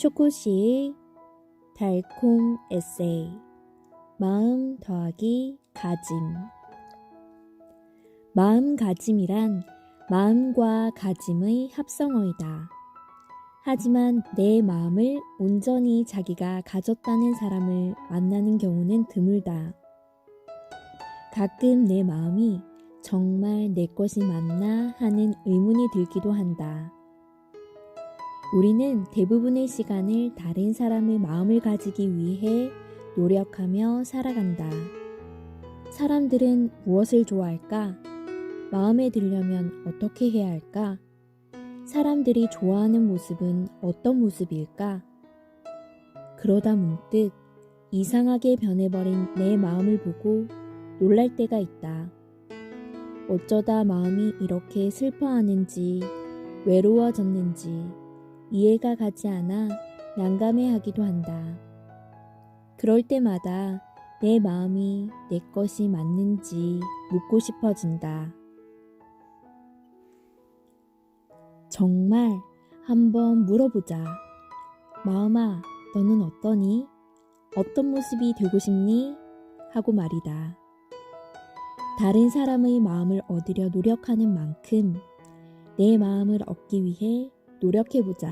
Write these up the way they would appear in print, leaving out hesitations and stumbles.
초코씨의 달콤 에세이 마음 더하기 가짐. 마음가짐이란 마음과 가짐의 합성어이다. 하지만 내 마음을 온전히 자기가 가졌다는 사람을 만나는 경우는 드물다. 가끔 내 마음이 정말 내 것이 맞나 하는 의문이 들기도 한다. 우리는 대부분의 시간을 다른 사람의 마음을 가지기 위해 노력하며 살아간다. 사람들은 무엇을 좋아할까? 마음에 들려면 어떻게 해야 할까? 사람들이 좋아하는 모습은 어떤 모습일까? 그러다 문득 이상하게 변해버린 내 마음을 보고 놀랄 때가 있다. 어쩌다 마음이 이렇게 슬퍼하는지, 외로워졌는지 이해가 가지 않아 난감해하기도 한다. 그럴 때마다 내 마음이 내 것이 맞는지 묻고 싶어진다. 정말 한번 물어보자. 마음아, 너는 어떠니? 어떤 모습이 되고 싶니? 하고 말이다. 다른 사람의 마음을 얻으려 노력하는 만큼 내 마음을 얻기 위해 노력해보자.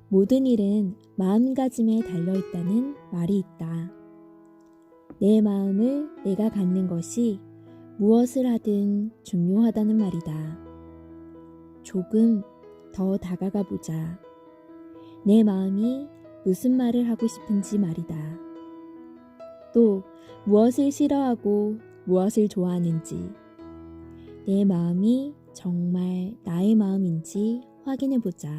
모든 일은 마음가짐에 달려있다는 말이 있다. 내 마음을 내가 갖는 것이 무엇을 하든 중요하다는 말이다. 조금 더 다가가 보자. 내 마음이 무슨 말을 하고 싶은지 말이다. 또 무엇을 싫어하고 무엇을 좋아하는지, 내 마음이 정말 나의 마음인지 확인해 보자.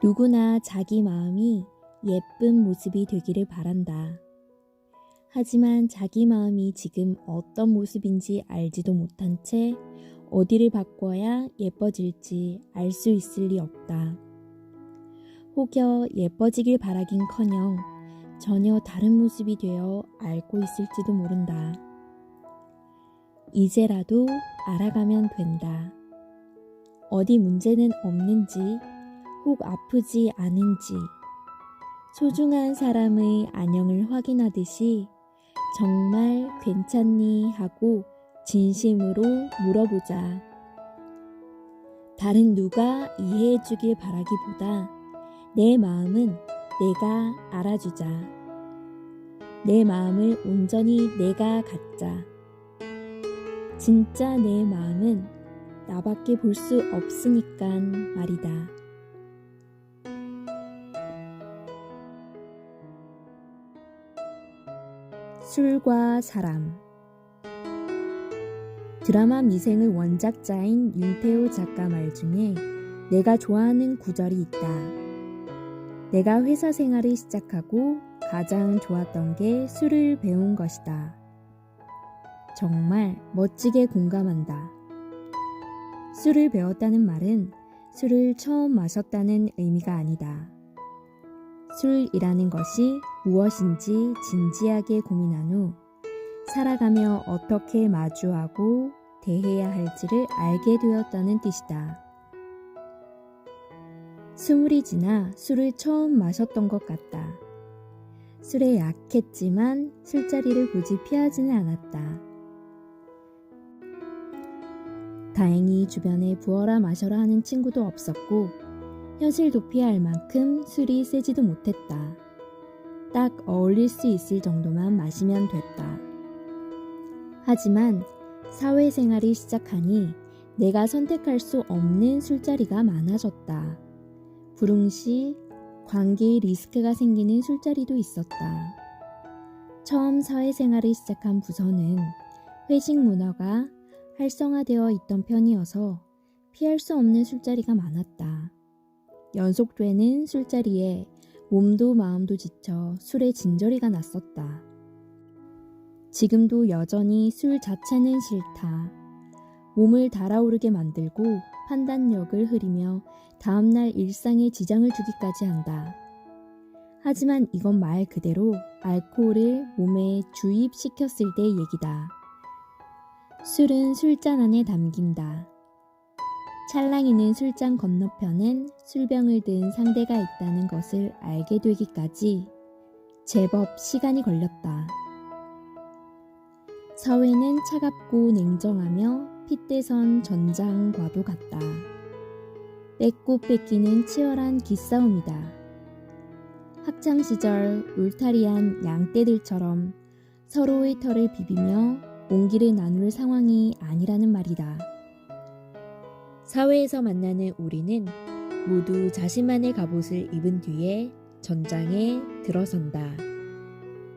누구나 자기 마음이 예쁜 모습이 되기를 바란다. 하지만 자기 마음이 지금 어떤 모습인지 알지도 못한 채 어디를 바꿔야 예뻐질지 알 수 있을 리 없다. 혹여 예뻐지길 바라긴커녕 전혀 다른 모습이 되어 앓고 있을지도 모른다. 이제라도 알아가면 된다. 어디 문제는 없는지, 혹 아프지 않은지, 소중한 사람의 안녕을 확인하듯이 정말 괜찮니? 하고 진심으로 물어보자. 다른 누가 이해해 주길 바라기보다 내 마음은 내가 알아주자. 내 마음을 온전히 내가 갖자. 진짜 내 마음은 나밖에 볼 수 없으니깐 말이다. 술과 사람. 드라마 미생의 원작자인 윤태호 작가 말 중에 내가 좋아하는 구절이 있다. 내가 회사 생활을 시작하고 가장 좋았던 게 술을 배운 것이다. 정말 멋지게 공감한다. 술을 배웠다는 말은 술을 처음 마셨다는 의미가 아니다. 술이라는 것이 무엇인지 진지하게 고민한 후 살아가며 어떻게 마주하고 대해야 할지를 알게 되었다는 뜻이다. 20이 지나 술을 처음 마셨던 것 같다. 술에 약했지만 술자리를 굳이 피하지는 않았다. 다행히 주변에 부어라 마셔라 하는 친구도 없었고 현실 도피해야 할 만큼 술이 세지도 못했다. 딱 어울릴 수 있을 정도만 마시면 됐다. 하지만 사회생활이 시작하니 내가 선택할 수 없는 술자리가 많아졌다. 불응시, 관계의 리스크가 생기는 술자리도 있었다. 처음 사회생활을 시작한 부서는 회식 문화가 활성화되어 있던 편이어서 피할 수 없는 술자리가 많았다. 연속되는 술자리에 몸도 마음도 지쳐 술에 진저리가 났었다. 지금도 여전히 술 자체는 싫다. 몸을 달아오르게 만들고 판단력을 흐리며 다음날 일상에 지장을 주기까지 한다. 하지만 이건 말 그대로 알코올을 몸에 주입시켰을 때의 얘기다. 술은 술잔 안에 담긴다. 찰랑이는 술잔 건너편엔 술병을 든 상대가 있다는 것을 알게 되기까지 제법 시간이 걸렸다. 사회는 차갑고 냉정하며 핏대선 전장과도 같다. 뺏고 뺏기는 치열한 기싸움이다. 학창시절 울타리한 양떼들처럼 서로의 털을 비비며 온기를 나눌 상황이 아니라는 말이다. 사회에서 만나는 우리는 모두 자신만의 갑옷을 입은 뒤에 전장에 들어선다.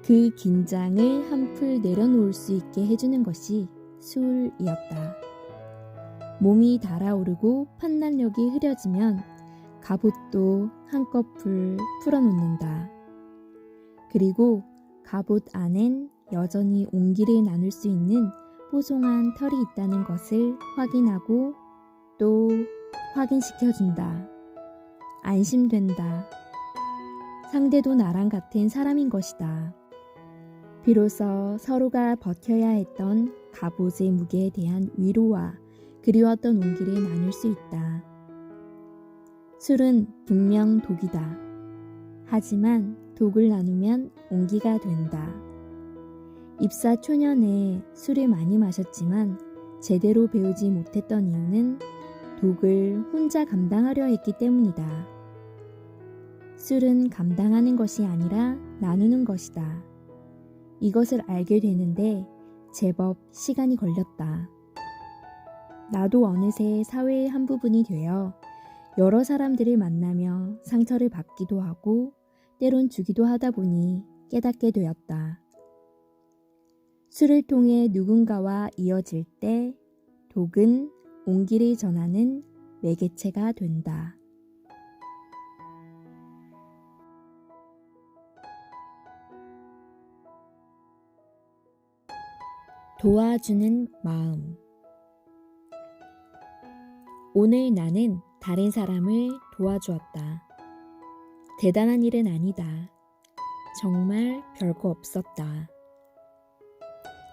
그 긴장을 한풀 내려놓을 수 있게 해주는 것이 술이었다. 몸이 달아오르고 판단력이 흐려지면 갑옷도 한꺼풀 풀어놓는다. 그리고 갑옷 안엔 여전히 온기를 나눌 수 있는 뽀송한 털이 있다는 것을 확인하고 또 확인시켜준다. 안심된다. 상대도 나랑 같은 사람인 것이다. 비로소 서로가 버텨야 했던 갑옷의 무게에 대한 위로와 그리웠던 온기를 나눌 수 있다. 술은 분명 독이다. 하지만 독을 나누면 온기가 된다. 입사 초년에 술을 많이 마셨지만 제대로 배우지 못했던 이유는 독을 혼자 감당하려 했기 때문이다. 술은 감당하는 것이 아니라 나누는 것이다. 이것을 알게 되는데 제법 시간이 걸렸다. 나도 어느새 사회의 한 부분이 되어 여러 사람들을 만나며 상처를 받기도 하고 때론 주기도 하다 보니 깨닫게 되었다. 술을 통해 누군가와 이어질 때 독은 온기를 전하는 매개체가 된다. 도와주는 마음. 오늘 나는 다른 사람을 도와주었다. 대단한 일은 아니다. 정말 별거 없었다.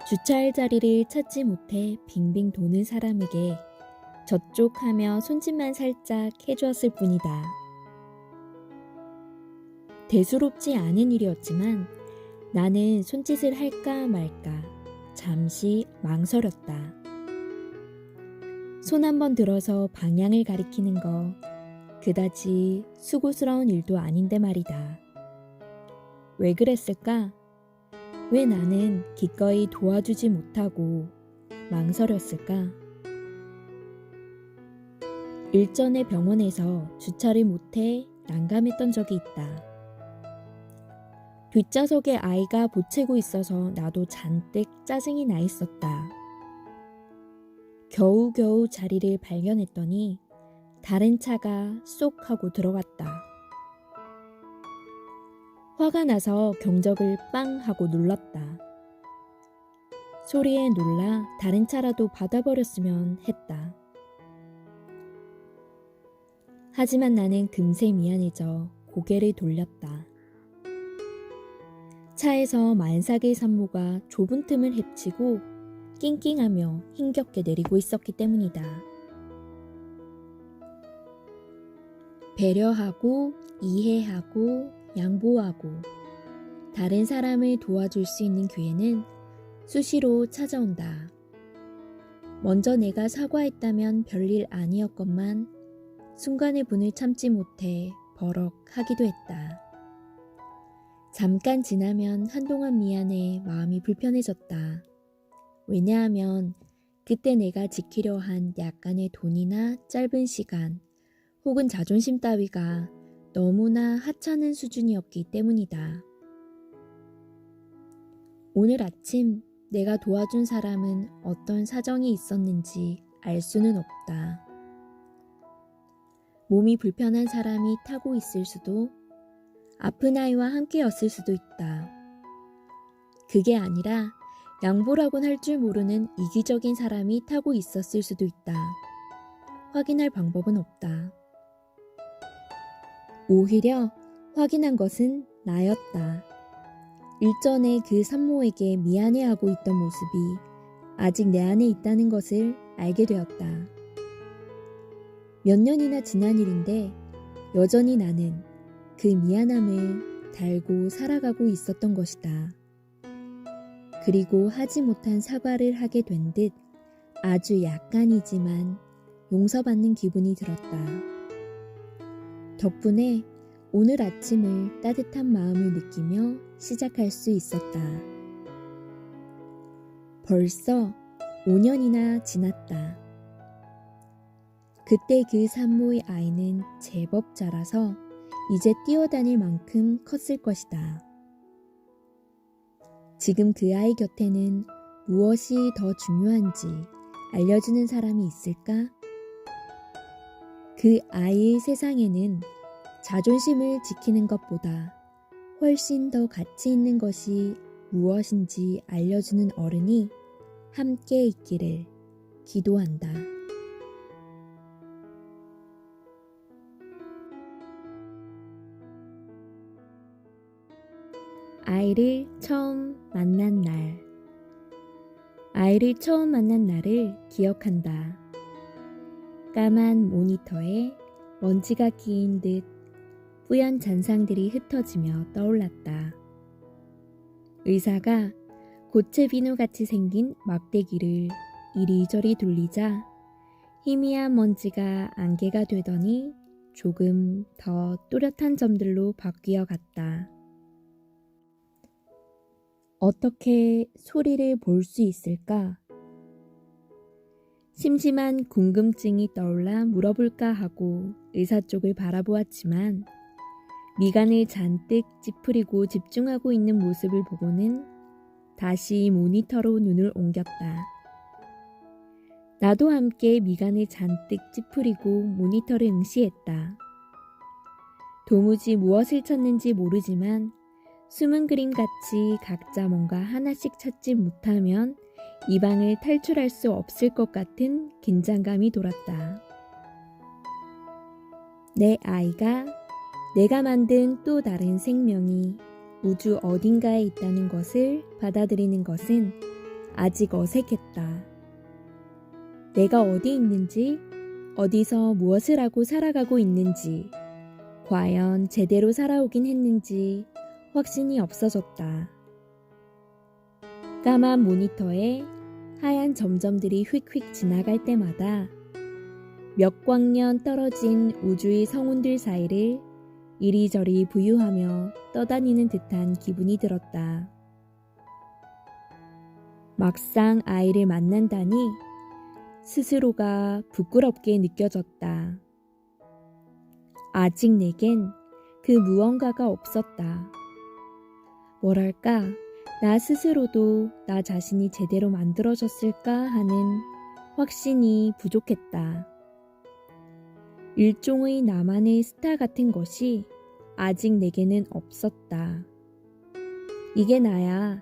주차할 자리를 찾지 못해 빙빙 도는 사람에게 저쪽 하며 손짓만 살짝 해주었을 뿐이다. 대수롭지 않은 일이었지만 나는 손짓을 할까 말까 잠시 망설였다. 손 한 번 들어서 방향을 가리키는 거 그다지 수고스러운 일도 아닌데 말이다. 왜 그랬을까? 왜 나는 기꺼이 도와주지 못하고 망설였을까? 일전에 병원에서 주차를 못해 난감했던 적이 있다. 뒷좌석에 아이가 보채고 있어서 나도 잔뜩 짜증이 나 있었다. 겨우겨우 자리를 발견했더니 다른 차가 쏙 하고 들어갔다. 화가 나서 경적을 빵 하고 눌렀다. 소리에 놀라 다른 차라도 받아버렸으면 했다. 하지만 나는 금세 미안해져 고개를 돌렸다. 차에서 만삭의 산모가 좁은 틈을 헤치고 낑낑하며 힘겹게 내리고 있었기 때문이다. 배려하고 이해하고 양보하고 다른 사람을 도와줄 수 있는 기회는 수시로 찾아온다. 먼저 내가 사과했다면 별일 아니었건만 순간의 분을 참지 못해 버럭 하기도 했다. 잠깐 지나면 한동안 미안해 마음이 불편해졌다. 왜냐하면 그때 내가 지키려 한 약간의 돈이나 짧은 시간 혹은 자존심 따위가 너무나 하찮은 수준이었기 때문이다. 오늘 아침 내가 도와준 사람은 어떤 사정이 있었는지 알 수는 없다. 몸이 불편한 사람이 타고 있을 수도, 아픈 아이와 함께였을 수도 있다. 그게 아니라 양보라곤 할 줄 모르는 이기적인 사람이 타고 있었을 수도 있다. 확인할 방법은 없다. 오히려 확인한 것은 나였다. 일전에 그 산모에게 미안해하고 있던 모습이 아직 내 안에 있다는 것을 알게 되었다. 몇 년이나 지난 일인데 여전히 나는 그 미안함을 달고 살아가고 있었던 것이다. 그리고 하지 못한 사과를 하게 된 듯 아주 약간이지만 용서받는 기분이 들었다. 덕분에 오늘 아침을 따뜻한 마음을 느끼며 시작할 수 있었다. 벌써 5년이나 지났다. 그때 그 산모의 아이는 제법 자라서 이제 뛰어다닐 만큼 컸을 것이다. 지금 그 아이 곁에는 무엇이 더 중요한지 알려주는 사람이 있을까? 그 아이의 세상에는 자존심을 지키는 것보다 훨씬 더 가치 있는 것이 무엇인지 알려주는 어른이 함께 있기를 기도한다. 아이를 처음 만난 날. 아이를 처음 만난 날을 기억한다. 까만 모니터에 먼지가 끼인 듯 뿌연 잔상들이 흩어지며 떠올랐다. 의사가 고체 비누같이 생긴 막대기를 이리저리 돌리자 희미한 먼지가 안개가 되더니 조금 더 또렷한 점들로 바뀌어 갔다. 어떻게 소리를 볼 수 있을까? 심심한 궁금증이 떠올라 물어볼까 하고 의사 쪽을 바라보았지만 미간을 잔뜩 찌푸리고 집중하고 있는 모습을 보고는 다시 모니터로 눈을 옮겼다. 나도 함께 미간을 잔뜩 찌푸리고 모니터를 응시했다. 도무지 무엇을 찾는지 모르지만 숨은 그림같이 각자 뭔가 하나씩 찾지 못하면 이 방을 탈출할 수 없을 것 같은 긴장감이 돌았다. 내 아이가 내가 만든 또 다른 생명이 우주 어딘가에 있다는 것을 받아들이는 것은 아직 어색했다. 내가 어디 있는지, 어디서 무엇을 하고 살아가고 있는지, 과연 제대로 살아오긴 했는지 확신이 없어졌다. 까만 모니터에 하얀 점점들이 휙휙 지나갈 때마다 몇 광년 떨어진 우주의 성운들 사이를 이리저리 부유하며 떠다니는 듯한 기분이 들었다. 막상 아이를 만난다니 스스로가 부끄럽게 느껴졌다. 아직 내겐 그 무언가가 없었다. 뭐랄까, 나 스스로도 나 자신이 제대로 만들어졌을까 하는 확신이 부족했다. 일종의 나만의 스타 같은 것이 아직 내게는 없었다. 이게 나야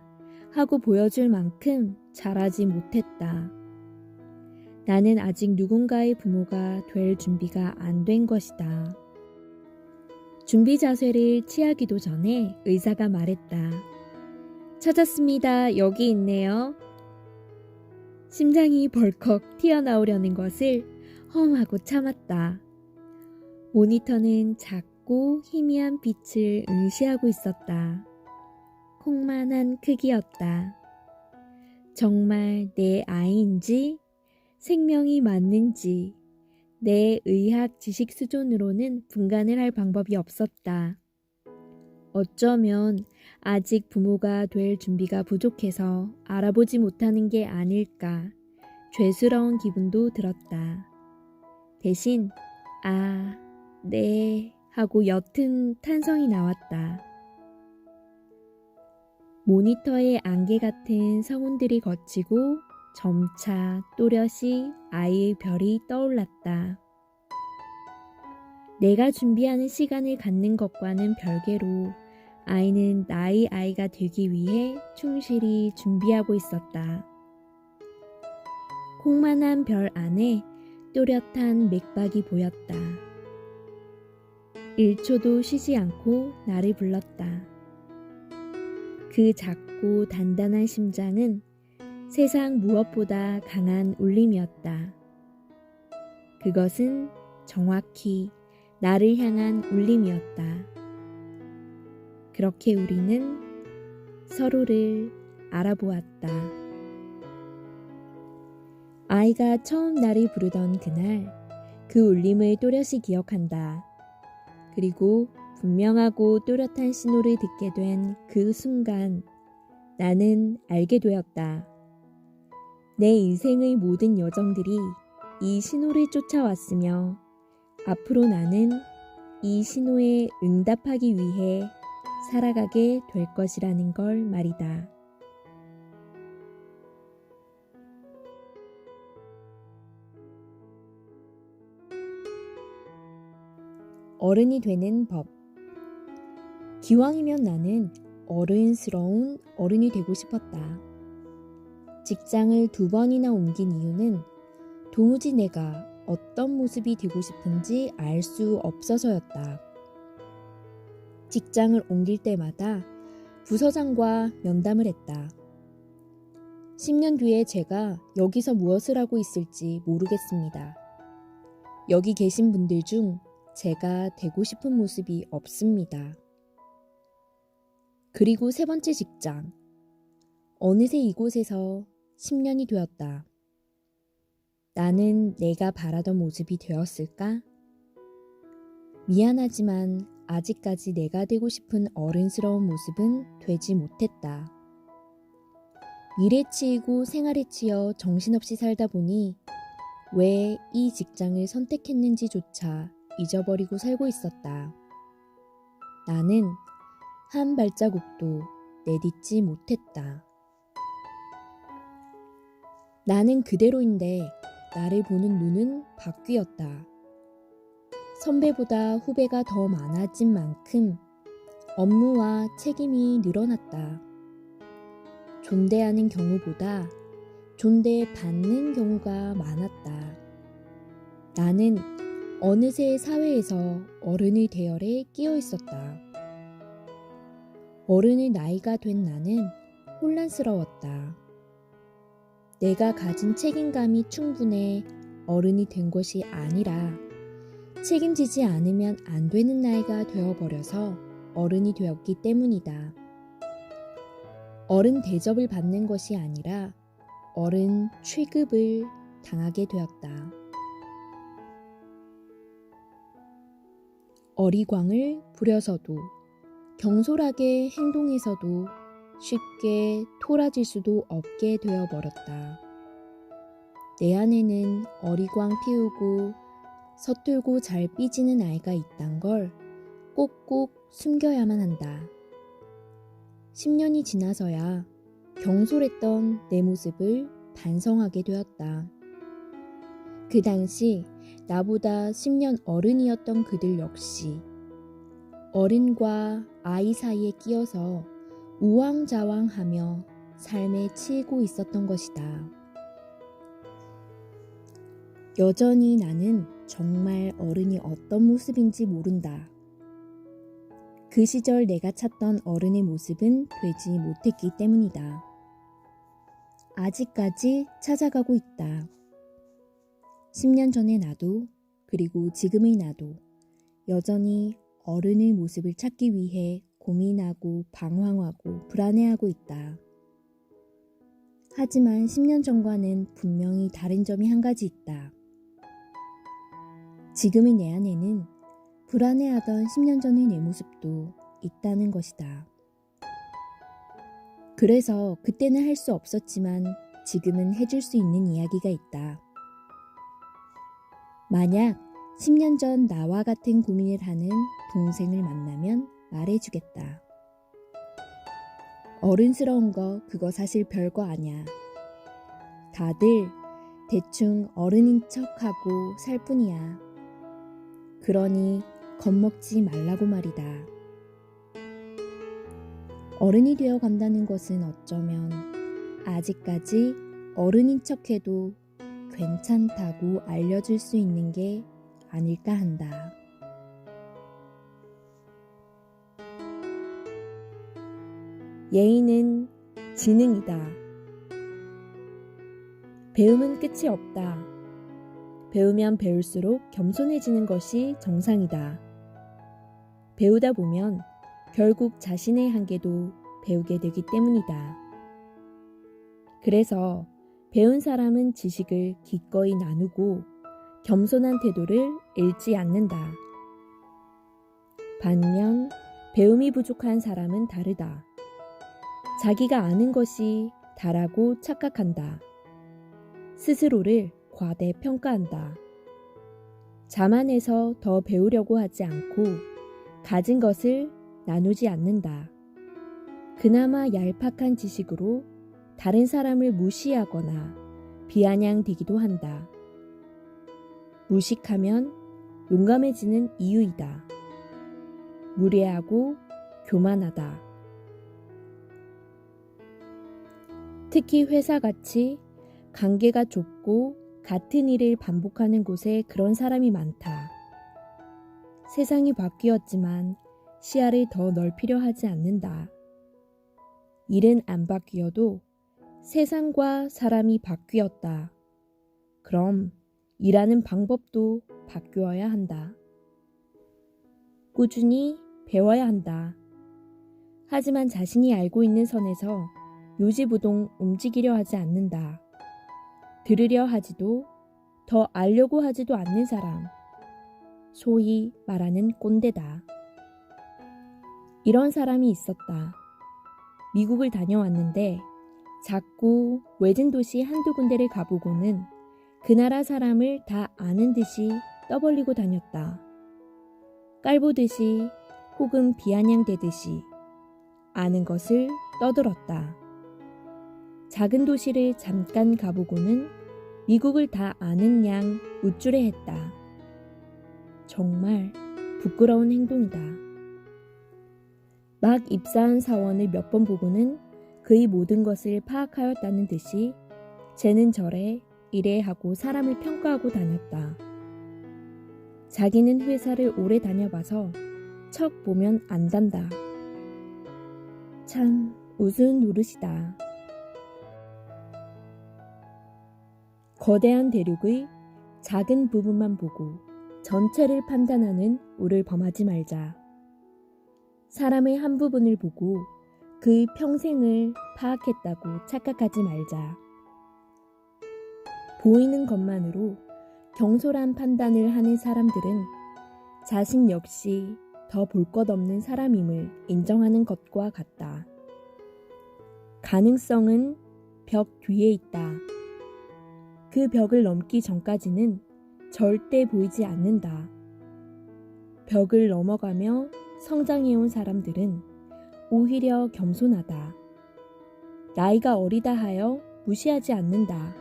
하고 보여줄 만큼 잘하지 못했다. 나는 아직 누군가의 부모가 될 준비가 안 된 것이다. 준비 자세를 취하기도 전에 의사가 말했다. 찾았습니다. 여기 있네요. 심장이 벌컥 튀어나오려는 것을 험하고 참았다. 모니터는 작고 희미한 빛을 응시하고 있었다. 콩만한 크기였다. 정말 내 아이인지 생명이 맞는지 내 의학 지식 수준으로는 분간을 할 방법이 없었다. 어쩌면 아직 부모가 될 준비가 부족해서 알아보지 못하는 게 아닐까 죄스러운 기분도 들었다. 대신 아, 네 하고 옅은 탄성이 나왔다. 모니터의 안개 같은 성운들이 걷히고 점차 또렷이 아이의 별이 떠올랐다. 내가 준비하는 시간을 갖는 것과는 별개로 아이는 나의 아이가 되기 위해 충실히 준비하고 있었다. 콩만한 별 안에 또렷한 맥박이 보였다. 1초도 쉬지 않고 나를 불렀다. 그 작고 단단한 심장은 세상 무엇보다 강한 울림이었다. 그것은 정확히 나를 향한 울림이었다. 그렇게 우리는 서로를 알아보았다. 아이가 처음 나를 부르던 그날, 그 울림을 또렷이 기억한다. 그리고 분명하고 또렷한 신호를 듣게 된 그 순간 나는 알게 되었다. 내 인생의 모든 여정들이 이 신호를 쫓아왔으며 앞으로 나는 이 신호에 응답하기 위해 살아가게 될 것이라는 걸 말이다. 어른이 되는 법. 기왕이면 나는 어른스러운 어른이 되고 싶었다. 직장을 2번이나 옮긴 이유는 도무지 내가 어떤 모습이 되고 싶은지 알 수 없어서였다. 직장을 옮길 때마다 부서장과 면담을 했다. 10년 뒤에 제가 여기서 무엇을 하고 있을지 모르겠습니다. 여기 계신 분들 중 제가 되고 싶은 모습이 없습니다. 그리고 3번째 직장. 어느새 이곳에서 10년이 되었다. 나는 내가 바라던 모습이 되었을까? 미안하지만 아직까지 내가 되고 싶은 어른스러운 모습은 되지 못했다. 일에 치이고 생활에 치여 정신없이 살다 보니 왜 이 직장을 선택했는지조차 잊어버리고 살고 있었다. 나는 한 발자국도 내딛지 못했다. 나는 그대로인데 나를 보는 눈은 바뀌었다. 선배보다 후배가 더 많아진 만큼 업무와 책임이 늘어났다. 존대하는 경우보다 존대받는 경우가 많았다. 나는 어느새 사회에서 어른의 대열에 끼어 있었다. 어른의 나이가 된 나는 혼란스러웠다. 내가 가진 책임감이 충분해 어른이 된 것이 아니라 책임지지 않으면 안 되는 나이가 되어버려서 어른이 되었기 때문이다. 어른 대접을 받는 것이 아니라 어른 취급을 당하게 되었다. 어리광을 부려서도 경솔하게 행동해서도 쉽게 토라질 수도 없게 되어버렸다. 내 안에는 어리광 피우고 서툴고 잘 삐지는 아이가 있단 걸 꼭꼭 숨겨야만 한다. 10년이 지나서야 경솔했던 내 모습을 반성하게 되었다. 그 당시 나보다 10년 어른이었던 그들 역시 어른과 아이 사이에 끼어서 우왕좌왕하며 삶에 치이고 있었던 것이다. 여전히 나는 정말 어른이 어떤 모습인지 모른다. 그 시절 내가 찾던 어른의 모습은 되지 못했기 때문이다. 아직까지 찾아가고 있다. 10년 전의 나도 그리고 지금의 나도 여전히 어른의 모습을 찾기 위해 고민하고 방황하고 불안해하고 있다. 하지만 10년 전과는 분명히 다른 점이 한 가지 있다. 지금의 내 안에는 불안해하던 10년 전의 내 모습도 있다는 것이다. 그래서 그때는 할 수 없었지만 지금은 해줄 수 있는 이야기가 있다. 만약 10년 전 나와 같은 고민을 하는 동생을 만나면 말해주겠다. 어른스러운 거 그거 사실 별거 아냐. 다들 대충 어른인 척하고 살 뿐이야. 그러니 겁먹지 말라고 말이다. 어른이 되어 간다는 것은 어쩌면 아직까지 어른인 척해도 괜찮다고 알려줄 수 있는 게 아닐까 한다. 예의는 지능이다. 배움은 끝이 없다. 배우면 배울수록 겸손해지는 것이 정상이다. 배우다 보면 결국 자신의 한계도 배우게 되기 때문이다. 그래서 배운 사람은 지식을 기꺼이 나누고 겸손한 태도를 잃지 않는다. 반면 배움이 부족한 사람은 다르다. 자기가 아는 것이 다라고 착각한다. 스스로를 과대평가한다. 자만해서 더 배우려고 하지 않고 가진 것을 나누지 않는다. 그나마 얄팍한 지식으로 다른 사람을 무시하거나 비아냥대기도 한다. 무식하면 용감해지는 이유이다. 무례하고 교만하다. 특히 회사같이 관계가 좁고 같은 일을 반복하는 곳에 그런 사람이 많다. 세상이 바뀌었지만 시야를 더 넓히려 하지 않는다. 일은 안 바뀌어도 세상과 사람이 바뀌었다. 그럼 일하는 방법도 바뀌어야 한다. 꾸준히 배워야 한다. 하지만 자신이 알고 있는 선에서 요지부동 움직이려 하지 않는다. 들으려 하지도 더 알려고 하지도 않는 사람, 소위 말하는 꼰대다. 이런 사람이 있었다. 미국을 다녀왔는데 자꾸 외진 도시 한두 군데를 가보고는 그 나라 사람을 다 아는 듯이 떠벌리고 다녔다. 깔보듯이 혹은 비아냥대듯이 아는 것을 떠들었다. 작은 도시를 잠깐 가보고는 미국을 다 아는 양 우쭐해했다. 정말 부끄러운 행동이다. 막 입사한 사원을 몇 번 보고는 그의 모든 것을 파악하였다는 듯이 쟤는 저래 이래 하고 사람을 평가하고 다녔다. 자기는 회사를 오래 다녀봐서 척 보면 안단다. 참 우스운 노릇이다. 거대한 대륙의 작은 부분만 보고 전체를 판단하는 우를 범하지 말자. 사람의 한 부분을 보고 그의 평생을 파악했다고 착각하지 말자. 보이는 것만으로 경솔한 판단을 하는 사람들은 자신 역시 더 볼 것 없는 사람임을 인정하는 것과 같다. 가능성은 벽 뒤에 있다. 그 벽을 넘기 전까지는 절대 보이지 않는다. 벽을 넘어가며 성장해온 사람들은 오히려 겸손하다. 나이가 어리다 하여 무시하지 않는다.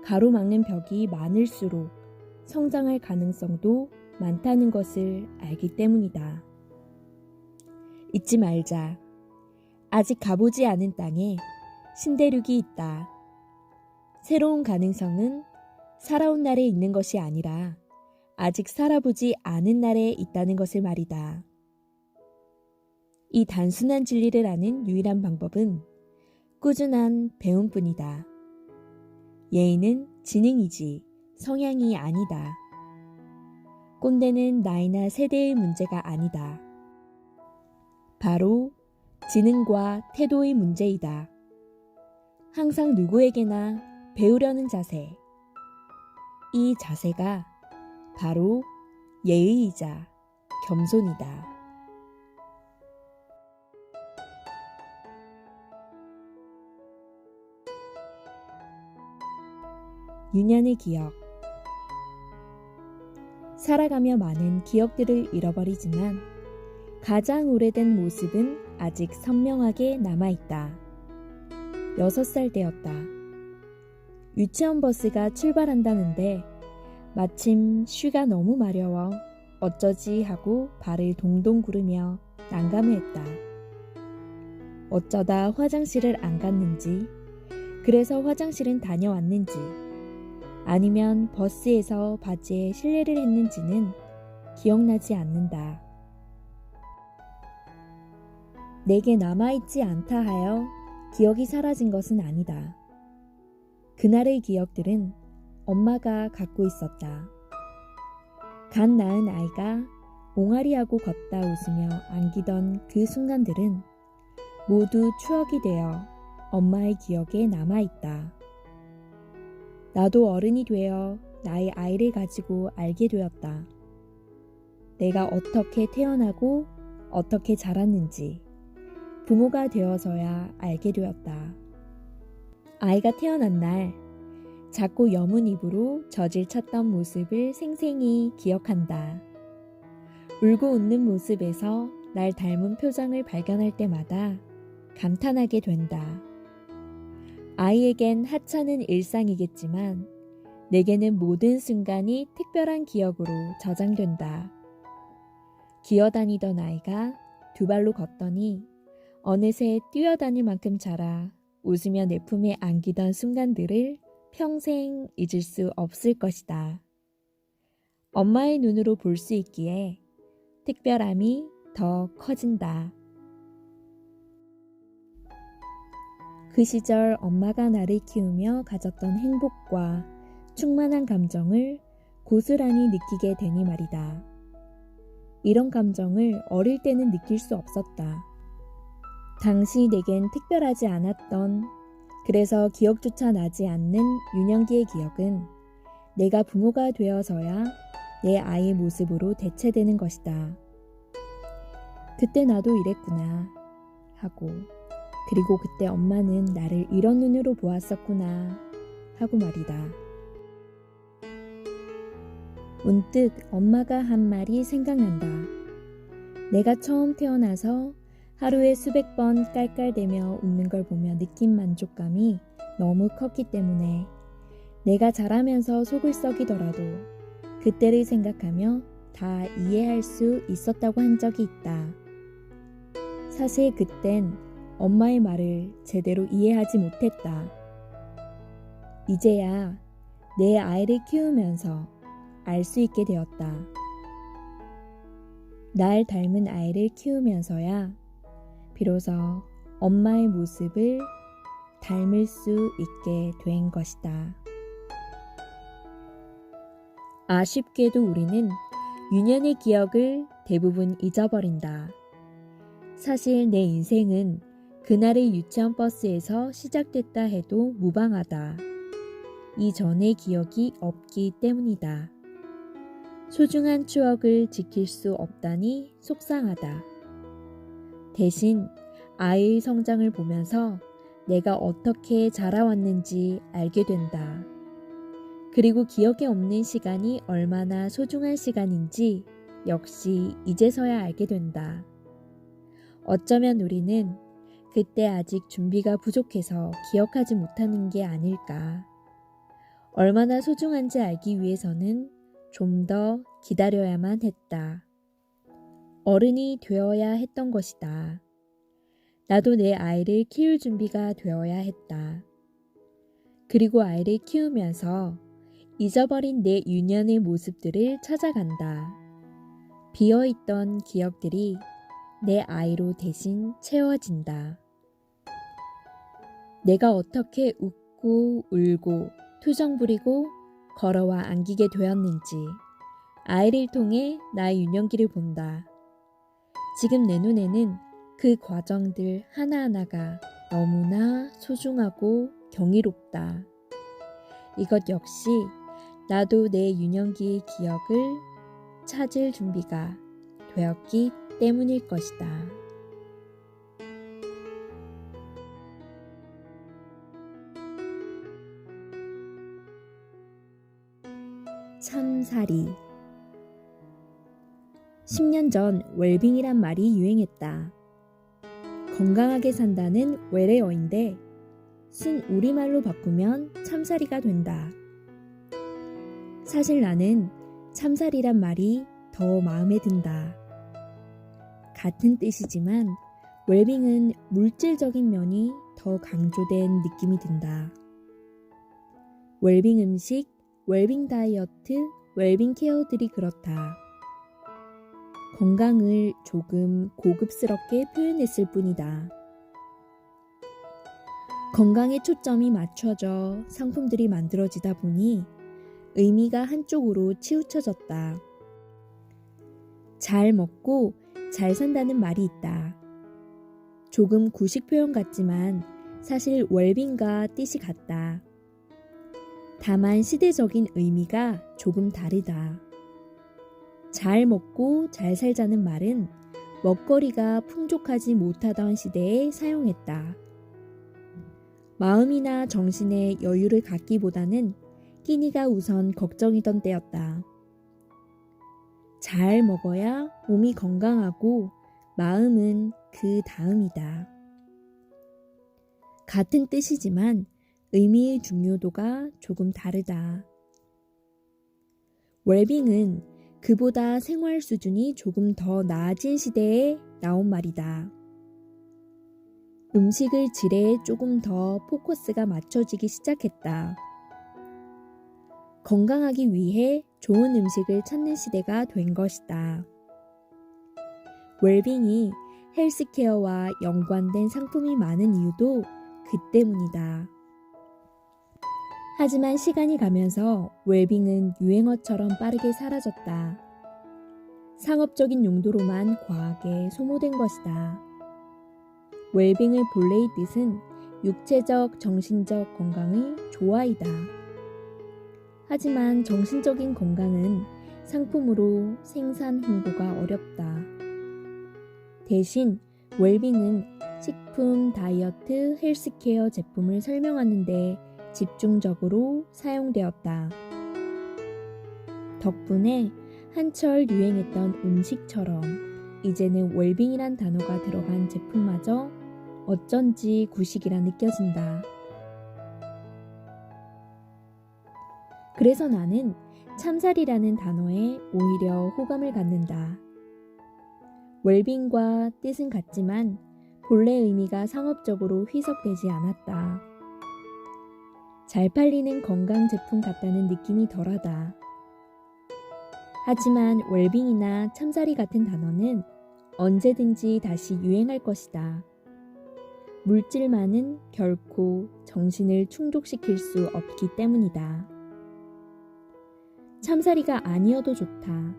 가로막는 벽이 많을수록 성장할 가능성도 많다는 것을 알기 때문이다. 잊지 말자. 아직 가보지 않은 땅에 신대륙이 있다. 새로운 가능성은 살아온 날에 있는 것이 아니라 아직 살아보지 않은 날에 있다는 것을 말이다. 이 단순한 진리를 아는 유일한 방법은 꾸준한 배움뿐이다. 예의는 지능이지 성향이 아니다. 꼰대는 나이나 세대의 문제가 아니다. 바로 지능과 태도의 문제이다. 항상 누구에게나 배우려는 자세. 이 자세가 바로 예의이자 겸손이다. 유년의 기억. 살아가며 많은 기억들을 잃어버리지만 가장 오래된 모습은 아직 선명하게 남아있다. 6살 때였다. 유치원 버스가 출발한다는데 마침 쉬가 너무 마려워 어쩌지 하고 발을 동동 구르며 난감해했다. 어쩌다 화장실을 안 갔는지, 그래서 화장실은 다녀왔는지, 아니면 버스에서 바지에 실례를 했는지는 기억나지 않는다. 내게 남아있지 않다 하여 기억이 사라진 것은 아니다. 그날의 기억들은 엄마가 갖고 있었다. 갓 낳은 아이가 옹알이하고 걷다 웃으며 안기던 그 순간들은 모두 추억이 되어 엄마의 기억에 남아있다. 나도 어른이 되어 나의 아이를 가지고 알게 되었다. 내가 어떻게 태어나고 어떻게 자랐는지 부모가 되어서야 알게 되었다. 아이가 태어난 날 작고 여문 입으로 젖을 찼던 모습을 생생히 기억한다. 울고 웃는 모습에서 날 닮은 표정을 발견할 때마다 감탄하게 된다. 아이에겐 하찮은 일상이겠지만 내게는 모든 순간이 특별한 기억으로 저장된다. 기어다니던 아이가 두 발로 걷더니 어느새 뛰어다닐 만큼 자라 웃으며 내 품에 안기던 순간들을 평생 잊을 수 없을 것이다. 엄마의 눈으로 볼 수 있기에 특별함이 더 커진다. 그 시절 엄마가 나를 키우며 가졌던 행복과 충만한 감정을 고스란히 느끼게 되니 말이다. 이런 감정을 어릴 때는 느낄 수 없었다. 당시 내겐 특별하지 않았던, 그래서 기억조차 나지 않는 유년기의 기억은 내가 부모가 되어서야 내 아이의 모습으로 대체되는 것이다. 그때 나도 이랬구나 하고, 그리고 그때 엄마는 나를 이런 눈으로 보았었구나 하고 말이다. 문득 엄마가 한 말이 생각난다. 내가 처음 태어나서 하루에 수백 번 깔깔대며 웃는 걸 보며 느낀 만족감이 너무 컸기 때문에 내가 자라면서 속을 썩이더라도 그때를 생각하며 다 이해할 수 있었다고 한 적이 있다. 사실 그땐 엄마의 말을 제대로 이해하지 못했다. 이제야 내 아이를 키우면서 알 수 있게 되었다. 날 닮은 아이를 키우면서야 비로소 엄마의 모습을 닮을 수 있게 된 것이다. 아쉽게도 우리는 유년의 기억을 대부분 잊어버린다. 사실 내 인생은 그날의 유치원 버스에서 시작됐다 해도 무방하다. 이전의 기억이 없기 때문이다. 소중한 추억을 지킬 수 없다니 속상하다. 대신 아이의 성장을 보면서 내가 어떻게 자라왔는지 알게 된다. 그리고 기억에 없는 시간이 얼마나 소중한 시간인지 역시 이제서야 알게 된다. 어쩌면 우리는 그때 아직 준비가 부족해서 기억하지 못하는 게 아닐까. 얼마나 소중한지 알기 위해서는 좀 더 기다려야만 했다. 어른이 되어야 했던 것이다. 나도 내 아이를 키울 준비가 되어야 했다. 그리고 아이를 키우면서 잊어버린 내 유년의 모습들을 찾아간다. 비어있던 기억들이 내 아이로 대신 채워진다. 내가 어떻게 웃고 울고 투정 부리고 걸어와 안기게 되었는지 아이를 통해 나의 유년기를 본다. 지금 내 눈에는 그 과정들 하나하나가 너무나 소중하고 경이롭다. 이것 역시 나도 내 유년기의 기억을 찾을 준비가 되었기 때문일 것이다. 참사리. 10년 전 웰빙이란 말이 유행했다. 건강하게 산다는 외래어인데 순 우리말로 바꾸면 참사리가 된다. 사실 나는 참사리란 말이 더 마음에 든다. 같은 뜻이지만 웰빙은 물질적인 면이 더 강조된 느낌이 든다. 웰빙 음식, 웰빙 다이어트, 웰빙 케어들이 그렇다. 건강을 조금 고급스럽게 표현했을 뿐이다. 건강에 초점이 맞춰져 상품들이 만들어지다 보니 의미가 한쪽으로 치우쳐졌다. 잘 먹고 잘 산다는 말이 있다. 조금 구식 표현 같지만 사실 웰빙과 뜻이 같다. 다만 시대적인 의미가 조금 다르다. 잘 먹고 잘 살자는 말은 먹거리가 풍족하지 못하던 시대에 사용했다. 마음이나 정신에 여유를 갖기보다는 끼니가 우선 걱정이던 때였다. 잘 먹어야 몸이 건강하고 마음은 그 다음이다. 같은 뜻이지만 의미의 중요도가 조금 다르다. 웰빙은 그보다 생활 수준이 조금 더 나아진 시대에 나온 말이다. 음식의 질에 조금 더 포커스가 맞춰지기 시작했다. 건강하기 위해 좋은 음식을 찾는 시대가 된 것이다. 웰빙이 헬스케어와 연관된 상품이 많은 이유도 그 때문이다. 하지만 시간이 가면서 웰빙은 유행어처럼 빠르게 사라졌다. 상업적인 용도로만 과하게 소모된 것이다. 웰빙의 본래의 뜻은 육체적, 정신적 건강의 조화이다. 하지만 정신적인 건강은 상품으로 생산 홍보가 어렵다. 대신 웰빙은 식품, 다이어트, 헬스케어 제품을 설명하는 데 집중적으로 사용되었다. 덕분에 한철 유행했던 음식처럼 이제는 웰빙이란 단어가 들어간 제품마저 어쩐지 구식이라 느껴진다. 그래서 나는 참살이라는 단어에 오히려 호감을 갖는다. 웰빙과 뜻은 같지만 본래 의미가 상업적으로 희석되지 않았다. 잘 팔리는 건강 제품 같다는 느낌이 덜하다. 하지만 웰빙이나 참사리 같은 단어는 언제든지 다시 유행할 것이다. 물질만은 결코 정신을 충족시킬 수 없기 때문이다. 참사리가 아니어도 좋다.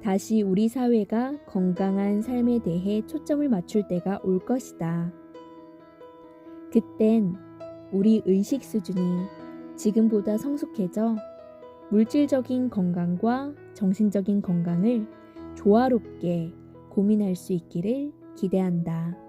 다시 우리 사회가 건강한 삶에 대해 초점을 맞출 때가 올 것이다. 그땐 우리 의식 수준이 지금보다 성숙해져 물질적인 건강과 정신적인 건강을 조화롭게 고민할 수 있기를 기대한다.